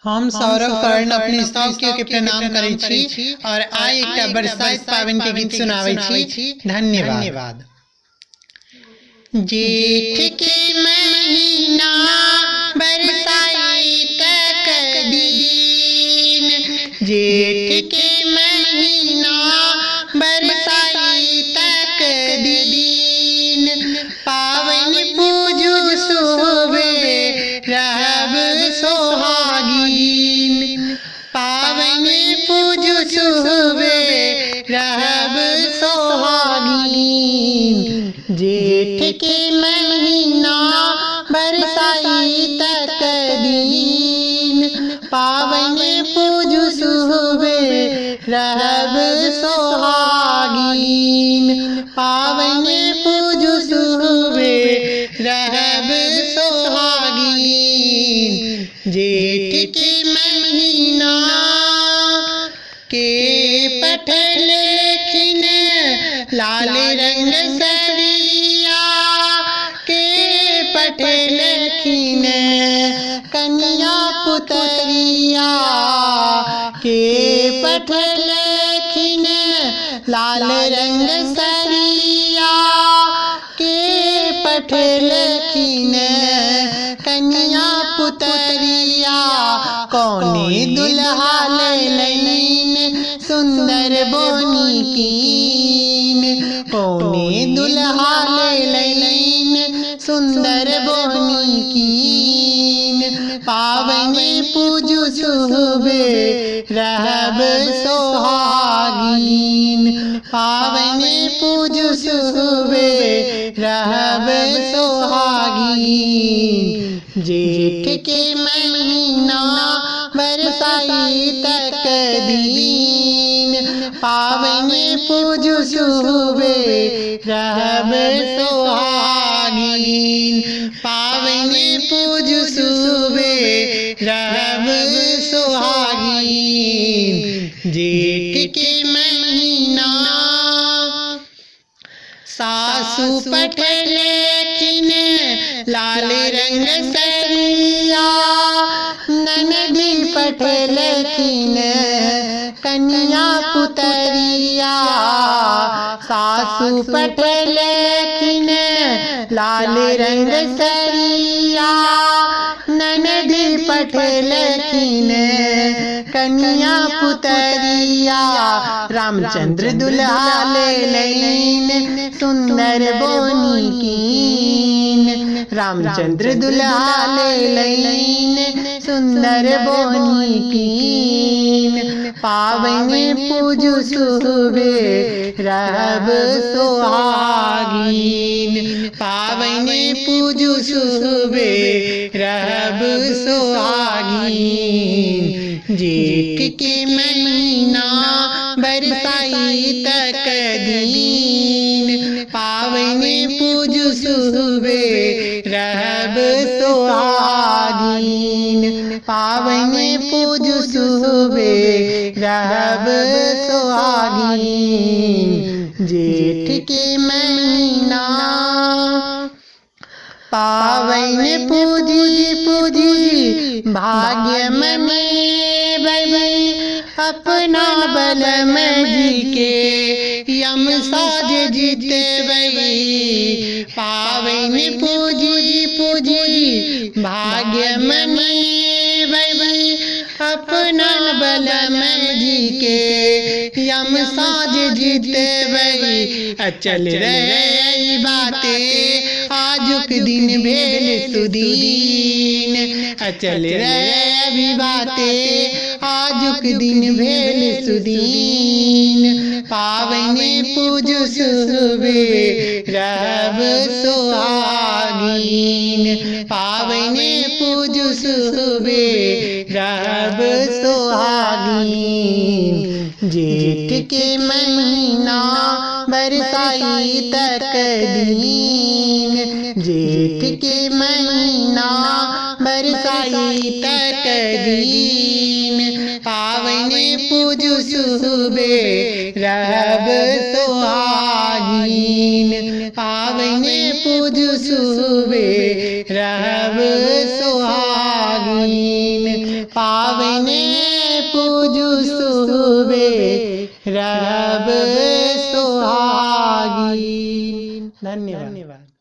हम सौरभ कर्ण अपने सौख्य के प्रणाम करै छी और आइ एकटा बरसाइत पावनि के गीत सुनाबै छी। धन्यवाद। जेठ के महीना बरसाइत के दिन, जेठ के महीना बरसाइत के दिन, पावनि पूजू सुबे रहब सोहागीन, पावनि पूजू सुबे रहब सोहागीन। जेठ के महीना बरसाइत के दिन, पावनि पूजू सुबे रहब सोहागीन, पावनि पूजू सुबे रहब सोहागीन। जेठ के महीना के पठल खिन लाल रंग सरिया, के पठल खिन कन्या पुतरिया, के पठल खिन लाल रंग सरिया, के पठल खिन कन्या पुतरिया। कौने दुल्हा लैलैन सुंदर बोनी कीन, कौने दुल्हा लैलैन सुंदर बोनी कीन, पावनि पूजू सुबे रहब सोहागीन, पावनि पूजू सुबे रहब सोहागीन। जेठ के महीना बरसाइत के दिन, पावनि पूजू सुबे रहब सोहागीन, पावनि पूजू सुबे रहब सोहागीन। जेठ के महीना सासु पठल खिन लाल रंग सरिया, ननदी पठल खिन कन्या पुतरिया, सासु पठल खिन लाल रंग सरिया, ननदी पठल खिन कन्या पुतरिया। रामचंद्र दुल्हा लैलैन सुंदर बोनी कीन, रामचंद्र दुल्हा लैलैन सुंदर बोनी कीन, पावनि पूजू सुबे रहब सोहागीन, पावनि पूजू सुबे रहब सोहागीन। जेठ के महीना बरसाइत के दिन, पावनि पूजू सुबे रहब सोहागीन, पावनि पूजू सुबे रहब सोहागीन। जेठ के महीना पावनि पूजी भाग्य में अपना बलम जी के यम साज जीतबै, पावनि पूजी भाग्य में अपना बलम जी के यम साज जीतबै। अचल रहे बाते आजुक दिन भेल सुदीन, अचल रहे बाते आजुक दिन भेल सुदीन, पावनि पूजू सुबे रहब सोहागीन, पावनि पूजू सुबे रहब सोहागीन। जेठ के महीना बरसाइत के दिन, जेठ के महीना बरसाइत के दिन, पावनि पूजू सुबे रहब सोहागीन, पावनि पूजू सुबे रहब सोहागीन, पावने पूजू सुबे रब सुहागी। धन्यवाद।